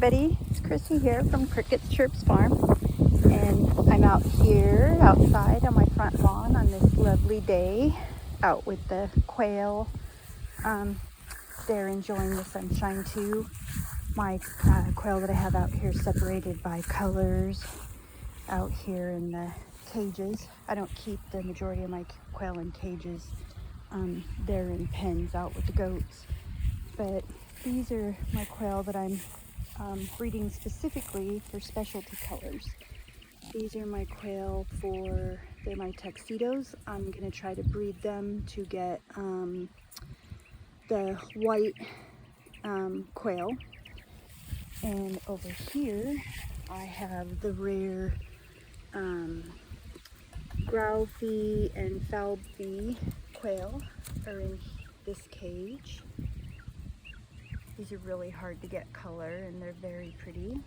everybody, it's Chrissy here from Crickets Chirps Farm, and I'm out here outside on my front lawn on this lovely day out with the quail. They're enjoying the sunshine too. My quail that I have out here separated by colors out here in the cages. I don't keep the majority of my quail in cages. They're in pens out with the goats, but these are my quail that I'm breeding specifically for specialty colors. These are my quail they're my tuxedos. I'm going to try to breed them to get the white quail. And over here I have the rare Graufi and Falby quail are in this cage. These are really hard to get color and they're very pretty.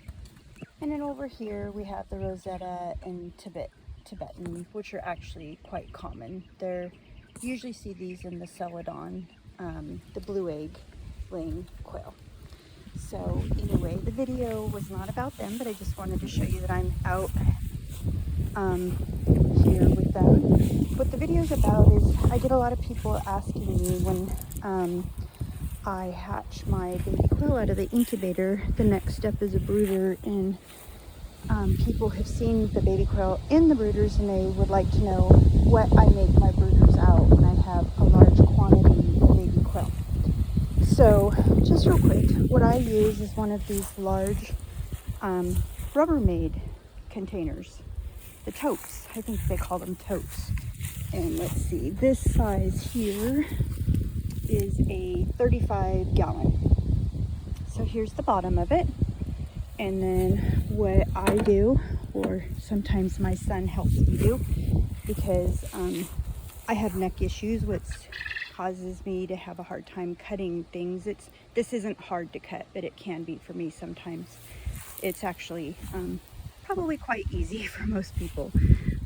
And then over here we have the Rosetta and Tibetan, which are actually quite common. You usually see these in the Celadon, the blue egg laying quail. So anyway, the video was not about them, but I just wanted to show you that I'm out here with them. What the video is about is I get a lot of people asking me when I hatch my baby quail out of the incubator, the next step is a brooder, and people have seen the baby quail in the brooders and they would like to know what I make my brooders out when I have a large quantity of baby quail. So just real quick, what I use is one of these large Rubbermaid containers, the totes. I think they call them totes. And let's see, this size here is a 35 gallon. So here's the bottom of it. And then what I do, or sometimes my son helps me do, because I have neck issues, which causes me to have a hard time cutting things. This isn't hard to cut, but it can be for me sometimes. It's actually probably quite easy for most people.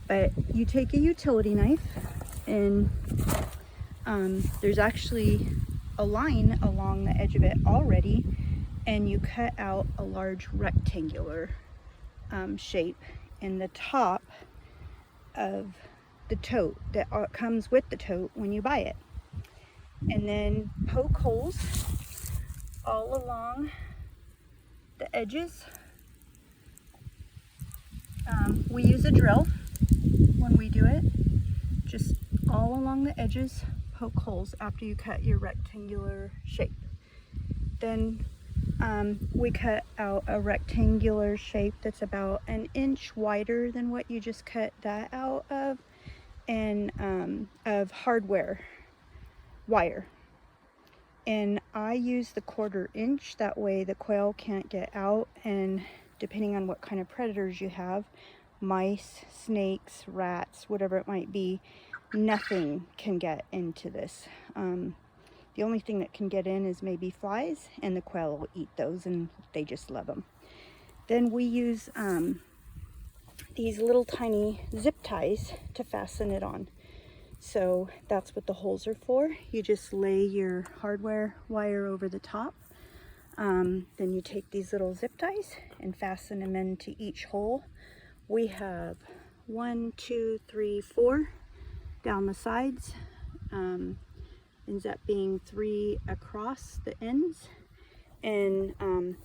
But you take a utility knife and there's actually a line along the edge of it already, and you cut out a large rectangular shape in the top of the tote that comes with the tote when you buy it. And then poke holes all along the edges. We use a drill when we do it, just all along the edges, poke holes after you cut your rectangular shape. Then we cut out a rectangular shape that's about an inch wider than what you just cut that out of, and of hardware wire. And I use the 1/4 inch, that way the quail can't get out, and depending on what kind of predators you have, mice, snakes, rats, whatever it might be, nothing can get into this. The only thing that can get in is maybe flies, and the quail will eat those and they just love them. Then we use these little tiny zip ties to fasten it on. So that's what the holes are for. You just lay your hardware wire over the top. Then you take these little zip ties and fasten them into each hole. We have 1, 2, 3, 4 down the sides. Ends up being 3 across the ends. And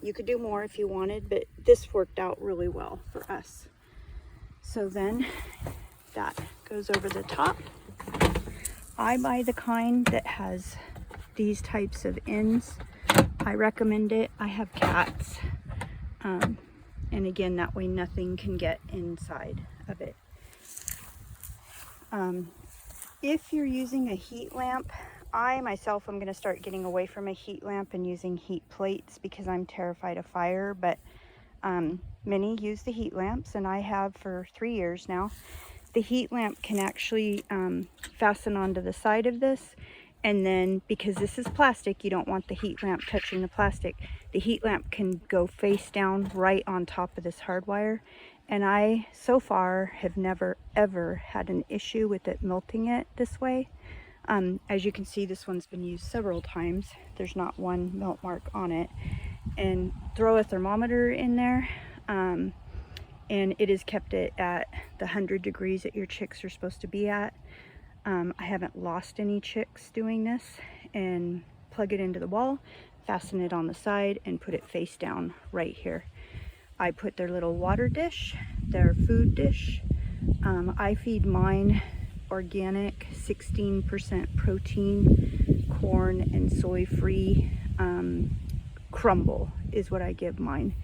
you could do more if you wanted, but this worked out really well for us. So then that goes over the top. I buy the kind that has these types of ends. I recommend it. I have cats. And again, that way nothing can get inside of it. If you're using a heat lamp, I myself am going to start getting away from a heat lamp and using heat plates because I'm terrified of fire, but many use the heat lamps, and I have for 3 years now. The heat lamp can actually fasten onto the side of this, and then because this is plastic, you don't want the heat lamp touching the plastic. The heat lamp can go face down right on top of this hardwire, and I so far have never ever had an issue with it melting it this way. As you can see, this one's been used several times. There's not one melt mark on it. and throw a thermometer in there, and it has kept it at the 100 degrees that your chicks are supposed to be at. I haven't lost any chicks doing this. And plug it into the wall, fasten it on the side, and put it face down right here. I put their little water dish, their food dish. I feed mine organic, 16% protein, corn and soy free crumble is what I give mine.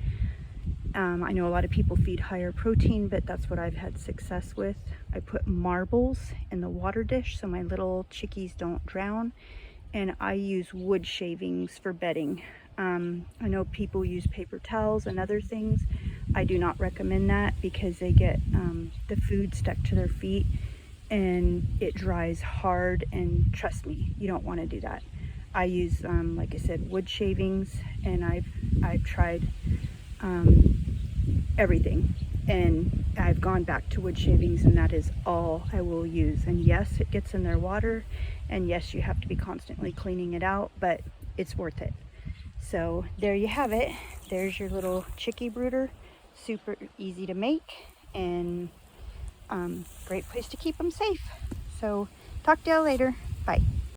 I know a lot of people feed higher protein, but that's what I've had success with. I put marbles in the water dish so my little chickies don't drown, and I use wood shavings for bedding. I know people use paper towels and other things. I do not recommend that because they get the food stuck to their feet and it dries hard, and trust me, you don't want to do that. I use, like I said, wood shavings, and I've tried everything, and I've gone back to wood shavings, and that is all I will use. And yes, it gets in their water, and yes, you have to be constantly cleaning it out, but it's worth it. So there you have it. There's your little chickie brooder. Super easy to make, and great place to keep them safe. So talk to y'all later. Bye.